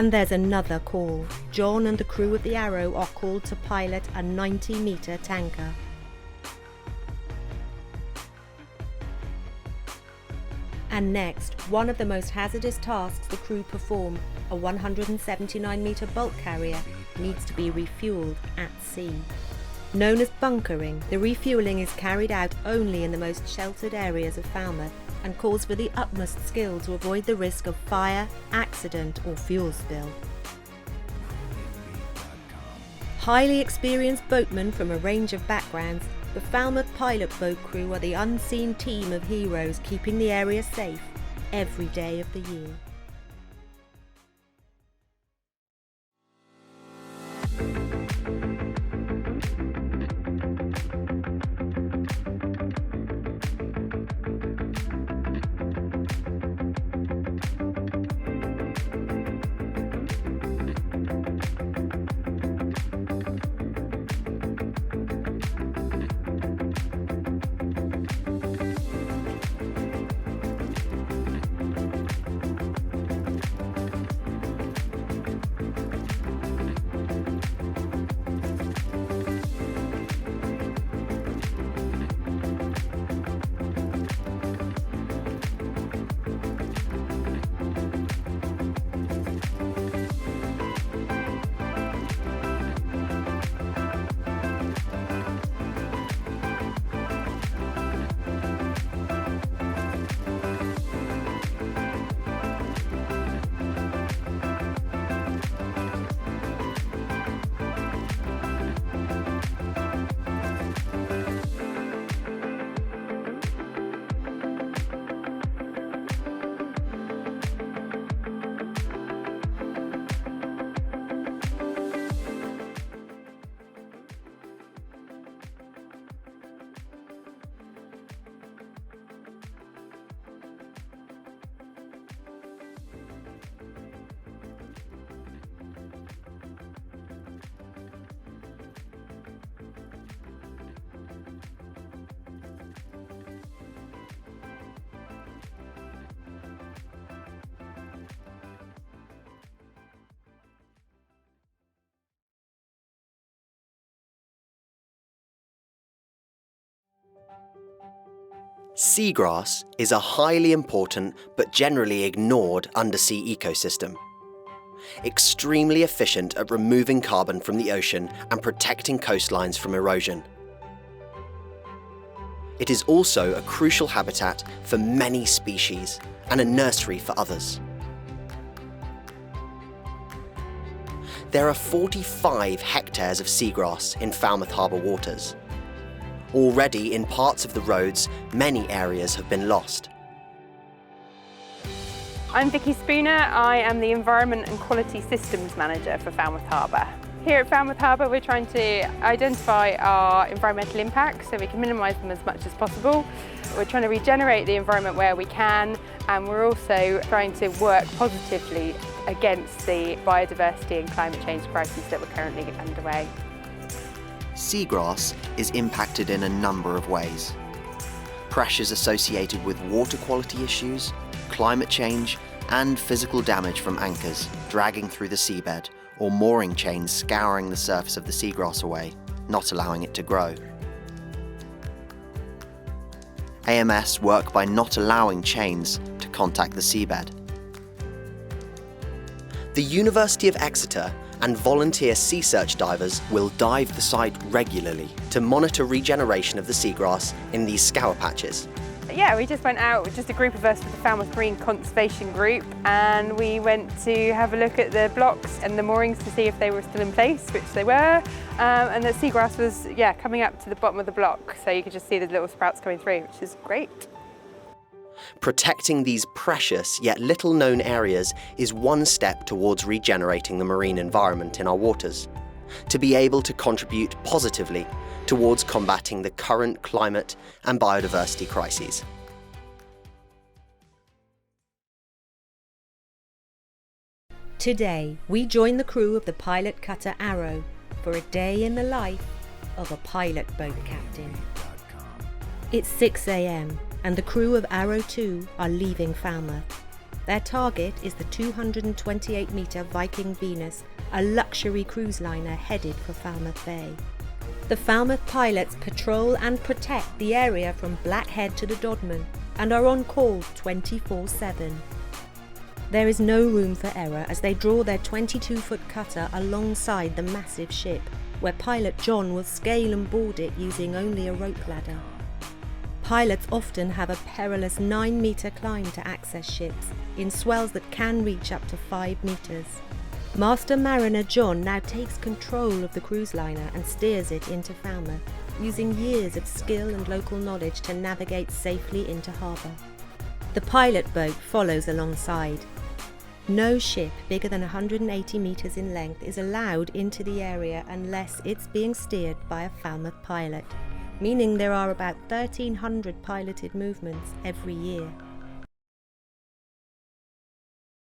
And there's another call. John and the crew of the Arrow are called to pilot a 90-metre tanker. And next, one of the most hazardous tasks the crew perform, a 179-metre bulk carrier, needs to be refuelled at sea. Known as bunkering, the refuelling is carried out only in the most sheltered areas of Falmouth and calls for the utmost skill to avoid the risk of fire, accident or fuel spill. Highly experienced boatmen from a range of backgrounds, the Falmouth pilot boat crew are the unseen team of heroes keeping the area safe every day of the year. Seagrass is a highly important but generally ignored undersea ecosystem. Extremely efficient at removing carbon from the ocean and protecting coastlines from erosion. It is also a crucial habitat for many species and a nursery for others. There are 45 hectares of seagrass in Falmouth Harbour waters. Already in parts of the roads, many areas have been lost. I'm Vicky Spooner. I am the Environment and Quality Systems Manager for Falmouth Harbour. Here at Falmouth Harbour we're trying to identify our environmental impacts so we can minimise them as much as possible. We're trying to regenerate the environment where we can, and we're also trying to work positively against the biodiversity and climate change crises that we're currently underway. Seagrass is impacted in a number of ways. Pressures associated with water quality issues, climate change, and physical damage from anchors dragging through the seabed or mooring chains scouring the surface of the seagrass away, not allowing it to grow. AMS work by not allowing chains to contact the seabed. The University of Exeter and volunteer sea search divers will dive the site regularly to monitor regeneration of the seagrass in these scour patches. Yeah, we just went out, just a group of us with the Falmouth Marine Conservation Group, and we went to have a look at the blocks and the moorings to see if they were still in place, which they were, and the seagrass was coming up to the bottom of the block, so you could just see the little sprouts coming through, which is great. Protecting these precious yet little known areas is one step towards regenerating the marine environment in our waters, to be able to contribute positively towards combating the current climate and biodiversity crises. Today, we join the crew of the pilot cutter Arrow for a day in the life of a pilot boat captain. It's 6 a.m. and the crew of Arrow 2 are leaving Falmouth. Their target is the 228-metre Viking Venus, a luxury cruise liner headed for Falmouth Bay. The Falmouth pilots patrol and protect the area from Blackhead to the Dodman and are on call 24/7. There is no room for error as they draw their 22-foot cutter alongside the massive ship, where pilot John will scale and board it using only a rope ladder. Pilots often have a perilous 9-metre climb to access ships, in swells that can reach up to 5 metres. Master Mariner John now takes control of the cruise liner and steers it into Falmouth, using years of skill and local knowledge to navigate safely into harbour. The pilot boat follows alongside. No ship bigger than 180 metres in length is allowed into the area unless it's being steered by a Falmouth pilot, meaning there are about 1,300 piloted movements every year.